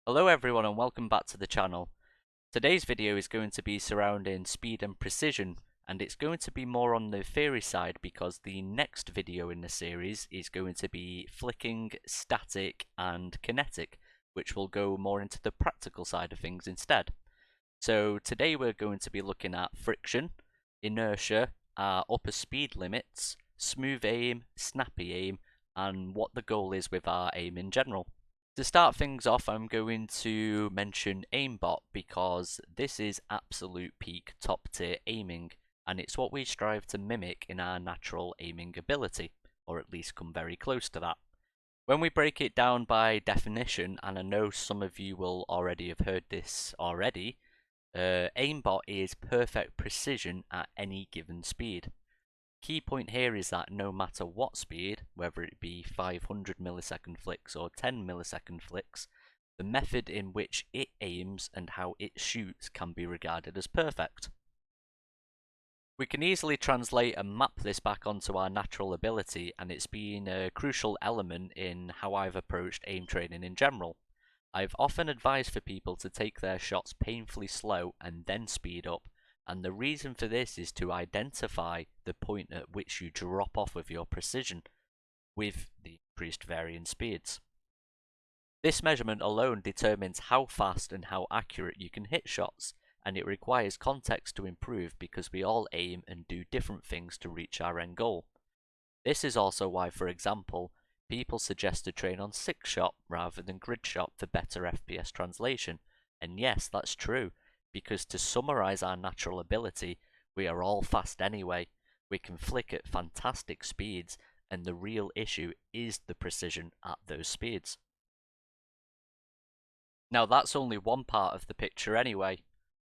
Hello everyone and welcome back to the channel. Today's video is going to be surrounding speed and precision, and it's going to be more on the theory side because the next video in the series is going to be flicking, static and kinetic, which will go more into the practical side of things instead. So today we're going to be looking at friction, inertia, upper speed limits, smooth aim, snappy aim, and what the goal is with our aim in general. To start things off, I'm going to mention Aimbot because this is absolute peak top tier aiming, and it's what we strive to mimic in our natural aiming ability, or at least come very close to that. When we break it down by definition, and I know some of you will already have heard this already, Aimbot is perfect precision at any given speed. Key point here is that no matter what speed, whether it be 500 millisecond flicks or 10 millisecond flicks, the method in which it aims and how it shoots can be regarded as perfect. We can easily translate and map this back onto our natural ability, and it's been a crucial element in how I've approached aim training in general. I've often advised for people to take their shots painfully slow and then speed up, and the reason for this is to identify the point at which you drop off of your precision with the increased varying speeds. This measurement alone determines how fast and how accurate you can hit shots, and it requires context to improve because we all aim and do different things to reach our end goal. This is also why, for example, people suggest to train on 6-shot rather than grid shot for better FPS translation, and yes, that's true. Because to summarize our natural ability, we are all fast anyway. We can flick at fantastic speeds, and the real issue is the precision at those speeds. Now that's only one part of the picture anyway.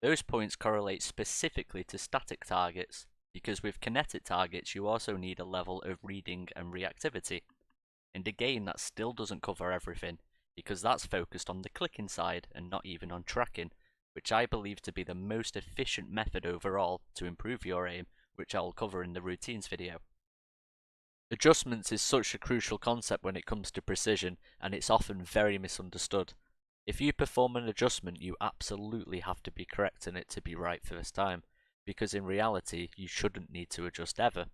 Those points correlate specifically to static targets, because with kinetic targets you also need a level of reading and reactivity. And again, that still doesn't cover everything, because that's focused on the clicking side and not even on tracking, which I believe to be the most efficient method overall to improve your aim, which I will cover in the routines video. Adjustments is such a crucial concept when it comes to precision, and it's often very misunderstood. If you perform an adjustment, you absolutely have to be correct in it to be right first time, because in reality, you shouldn't need to adjust ever.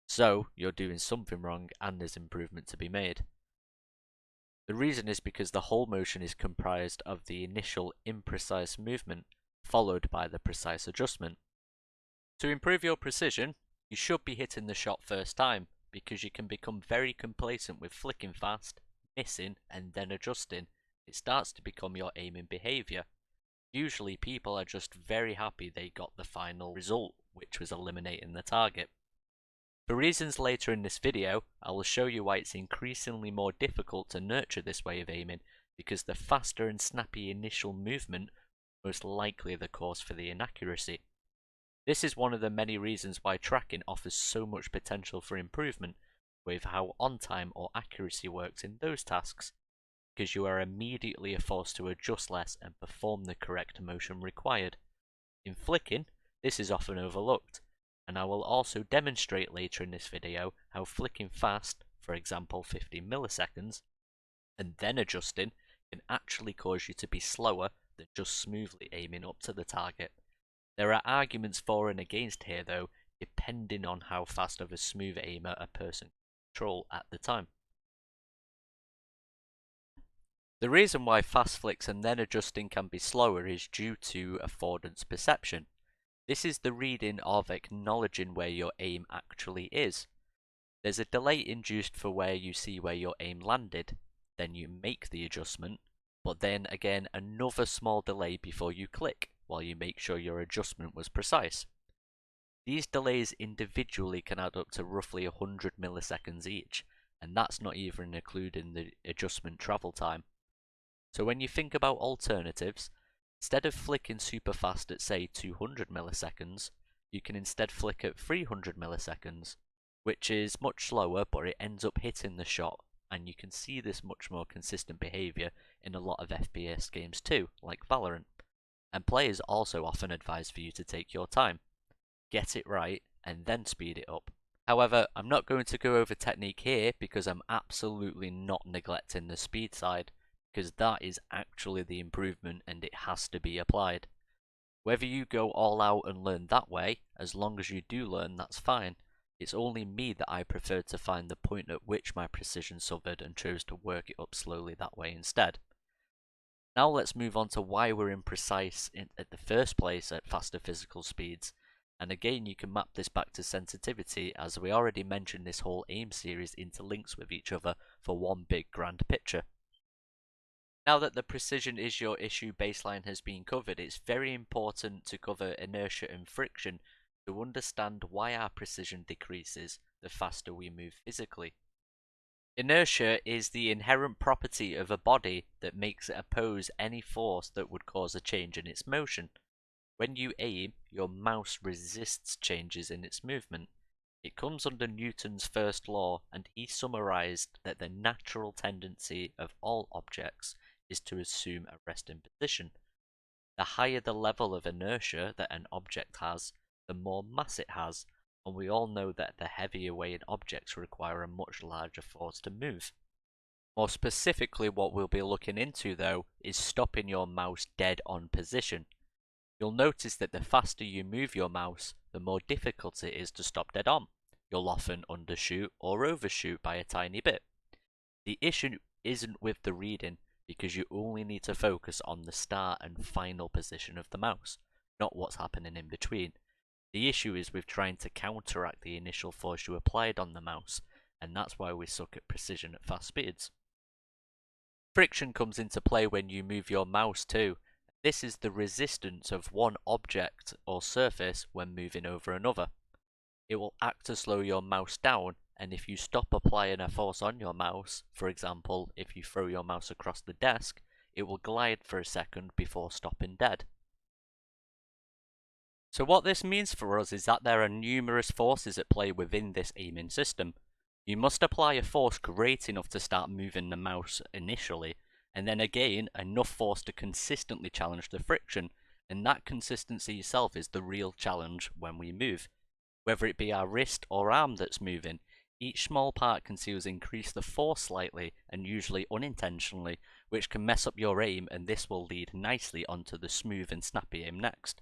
So, you're doing something wrong and there's improvement to be made. The reason is because the whole motion is comprised of the initial imprecise movement, followed by the precise adjustment. To improve your precision, you should be hitting the shot first time, because you can become very complacent with flicking fast, missing, and then adjusting. It starts to become your aiming behaviour. Usually people are just very happy they got the final result, which was eliminating the target. For reasons later in this video, I will show you why it's increasingly more difficult to nurture this way of aiming, because the faster and snappy initial movement most likely the cause for the inaccuracy. This is one of the many reasons why tracking offers so much potential for improvement with how on-time or accuracy works in those tasks, because you are immediately forced to adjust less and perform the correct motion required. In flicking, this is often overlooked, and I will also demonstrate later in this video how flicking fast, for example 50 milliseconds, and then adjusting can actually cause you to be slower than just smoothly aiming up to the target. There are arguments for and against here though, depending on how fast of a smooth aimer a person can control at the time. The reason why fast flicks and then adjusting can be slower is due to affordance perception. This is the reading of acknowledging where your aim actually is. There's a delay induced for where you see where your aim landed, then you make the adjustment, but then again another small delay before you click, while you make sure your adjustment was precise. These delays individually can add up to roughly 100 milliseconds each, and that's not even including the adjustment travel time. So when you think about alternatives, instead of flicking super fast at say 200 milliseconds, you can instead flick at 300 milliseconds, which is much slower but it ends up hitting the shot, and you can see this much more consistent behaviour in a lot of FPS games too, like Valorant. And players also often advise for you to take your time, get it right, and then speed it up. However, I'm not going to go over technique here because I'm absolutely not neglecting the speed side, because that is actually the improvement and it has to be applied. Whether you go all out and learn that way, as long as you do learn, that's fine. It's only me that I prefer to find the point at which my precision suffered and chose to work it up slowly that way instead. Now let's move on to why we're imprecise at the first place at faster physical speeds. And again, you can map this back to sensitivity, as we already mentioned this whole aim series interlinks with each other for one big grand picture. Now that the precision is your issue baseline has been covered, it's very important to cover inertia and friction to understand why our precision decreases the faster we move physically. Inertia is the inherent property of a body that makes it oppose any force that would cause a change in its motion. When you aim, your mouse resists changes in its movement. It comes under Newton's first law, and he summarized that the natural tendency of all objects is to assume a resting position. The higher the level of inertia that an object has, the more mass it has, and we all know that the heavier weighted objects require a much larger force to move. More specifically, what we'll be looking into though is stopping your mouse dead on position. You'll notice that the faster you move your mouse, the more difficult it is to stop dead on. You'll often undershoot or overshoot by a tiny bit. The issue isn't with the reading, because you only need to focus on the start and final position of the mouse, not what's happening in between. The issue is with trying to counteract the initial force you applied on the mouse, and that's why we suck at precision at fast speeds. Friction comes into play when you move your mouse too. This is the resistance of one object or surface when moving over another. It will act to slow your mouse down, and if you stop applying a force on your mouse, for example, if you throw your mouse across the desk, it will glide for a second before stopping dead. So what this means for us is that there are numerous forces at play within this aiming system. You must apply a force great enough to start moving the mouse initially, and then again enough force to consistently challenge the friction, and that consistency itself is the real challenge when we move. Whether it be our wrist or arm that's moving, each small part can see us increase the force slightly and usually unintentionally, which can mess up your aim, and this will lead nicely onto the smooth and snappy aim next.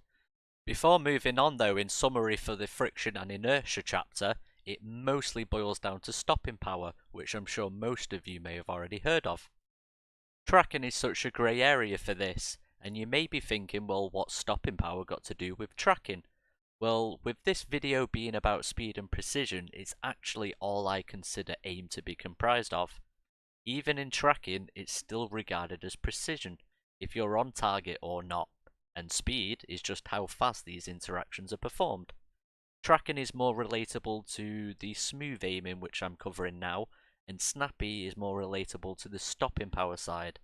Before moving on though, in summary for the friction and inertia chapter, it mostly boils down to stopping power, which I'm sure most of you may have already heard of. Tracking is such a grey area for this, and you may be thinking, well, what's stopping power got to do with tracking? Well, with this video being about speed and precision, it's actually all I consider aim to be comprised of. Even in tracking, it's still regarded as precision, if you're on target or not, and speed is just how fast these interactions are performed. Tracking is more relatable to the smooth aiming, which I'm covering now, and snappy is more relatable to the stopping power side.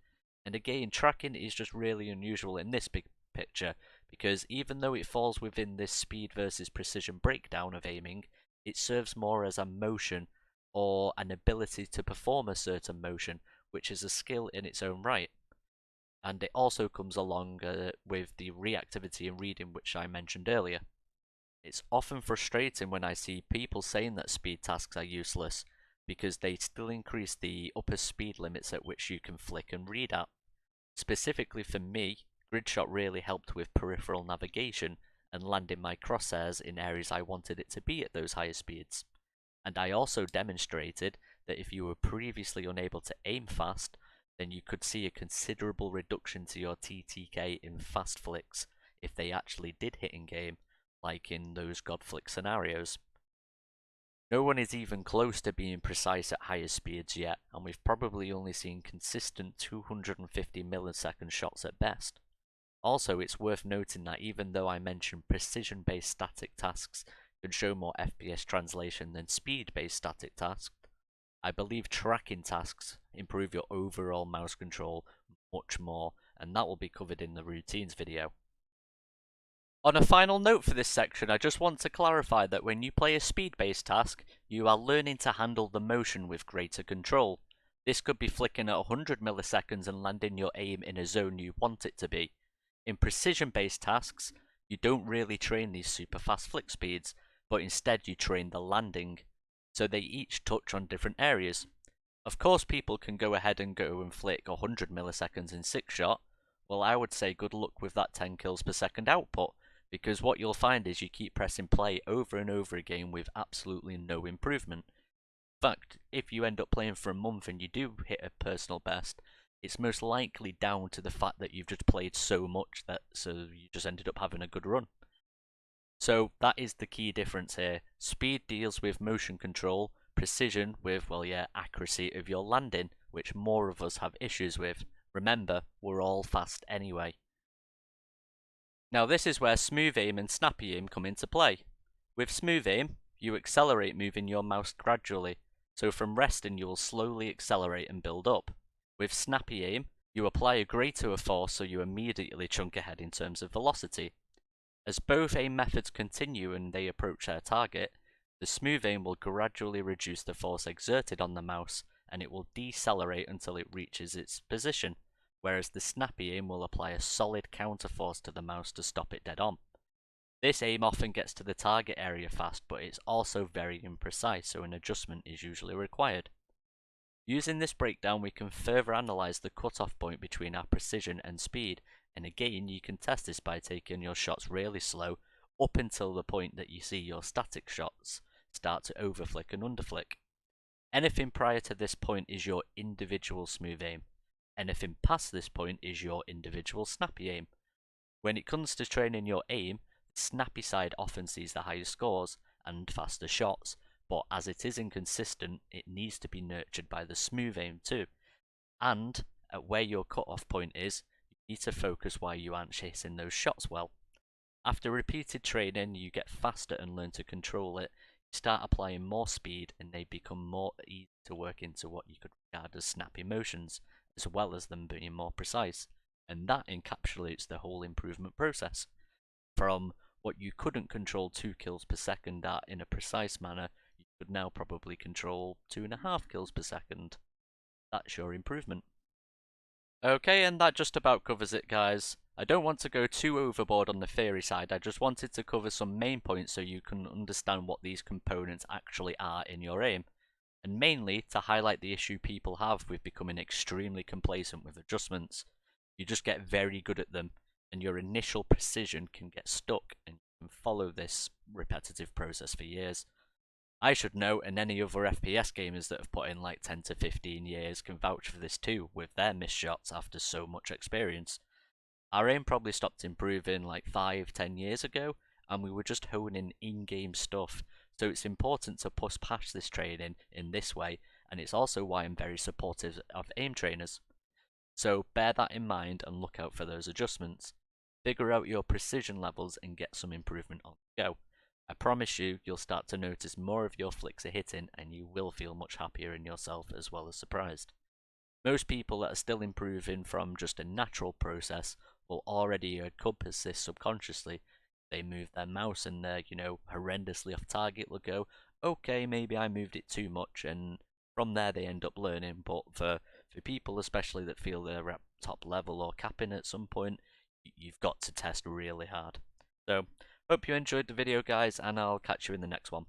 And again, tracking is just really unusual in this big picture, because even though it falls within this speed versus precision breakdown of aiming, it serves more as a motion or an ability to perform a certain motion, which is a skill in its own right. And it also comes along with the reactivity and reading, which I mentioned earlier. It's often frustrating when I see people saying that speed tasks are useless, because they still increase the upper speed limits at which you can flick and read at. Specifically for me, Gridshot really helped with peripheral navigation and landing my crosshairs in areas I wanted it to be at those higher speeds. And I also demonstrated that if you were previously unable to aim fast, then you could see a considerable reduction to your TTK in fast flicks if they actually did hit in game, like in those God flick scenarios. No one is even close to being precise at higher speeds yet, and we've probably only seen consistent 250 millisecond shots at best. Also, it's worth noting that even though I mentioned precision-based static tasks can show more FPS translation than speed-based static tasks, I believe tracking tasks improve your overall mouse control much more, and that will be covered in the routines video. On a final note for this section, I just want to clarify that when you play a speed-based task, you are learning to handle the motion with greater control. This could be flicking at 100 milliseconds and landing your aim in a zone you want it to be. In precision-based tasks, you don't really train these super fast flick speeds, but instead you train the landing. So they each touch on different areas. Of course, people can go ahead and go and flick 100 milliseconds in 6-shot. Well, I would say good luck with that 10 kills per second output, because what you'll find is you keep pressing play over and over again with absolutely no improvement. In fact, if you end up playing for a month and you do hit a personal best, it's most likely down to the fact that you've just played so much that you just ended up having a good run. So that is the key difference here. Speed deals with motion control, precision with, well, yeah, accuracy of your landing, which more of us have issues with. Remember, we're all fast anyway. Now this is where smooth aim and snappy aim come into play. With smooth aim, you accelerate moving your mouse gradually, so from resting you will slowly accelerate and build up. With snappy aim, you apply a greater force so you immediately chunk ahead in terms of velocity. As both aim methods continue and they approach their target, the smooth aim will gradually reduce the force exerted on the mouse and it will decelerate until it reaches its position, whereas the snappy aim will apply a solid counterforce to the mouse to stop it dead on. This aim often gets to the target area fast, but it's also very imprecise, so an adjustment is usually required. Using this breakdown, we can further analyze the cutoff point between our precision and speed, and again you can test this by taking your shots really slow up until the point that you see your static shots start to overflick and underflick. Anything prior to this point is your individual smooth aim. Anything past this point is your individual snappy aim. When it comes to training your aim, the snappy side often sees the higher scores and faster shots, but as it is inconsistent, it needs to be nurtured by the smooth aim too. And at where your cutoff point is, you need to focus while you aren't chasing those shots well. After repeated training, you get faster and learn to control it. You start applying more speed and they become more easy to work into what you could regard as snappy motions, as well as them being more precise. And that encapsulates the whole improvement process. From what you couldn't control 2 kills per second at in a precise manner, you could now probably control 2.5 kills per second. That's your improvement. Okay, and that just about covers it, guys. I don't want to go too overboard on the theory side, I just wanted to cover some main points so you can understand what these components actually are in your aim, and mainly to highlight the issue people have with becoming extremely complacent with adjustments. You just get very good at them, and your initial precision can get stuck, and you can follow this repetitive process for years. I should know, and any other FPS gamers that have put in like 10 to 15 years can vouch for this too, with their missed shots after so much experience. Our aim probably stopped improving like 5-10 years ago, and we were just honing in-game stuff, so it's important to push past this training in this way, and it's also why I'm very supportive of aim trainers. So bear that in mind and look out for those adjustments. Figure out your precision levels and get some improvement on the go. I promise you, you'll start to notice more of your flicks are hitting and you will feel much happier in yourself as well as surprised. Most people that are still improving from just a natural process will already encompass this subconsciously. They move their mouse and they're, horrendously off target, will go, okay, maybe I moved it too much, and from there they end up learning. But for people especially that feel they're at top level or capping at some point, you've got to test really hard. So, hope you enjoyed the video, guys, and I'll catch you in the next one.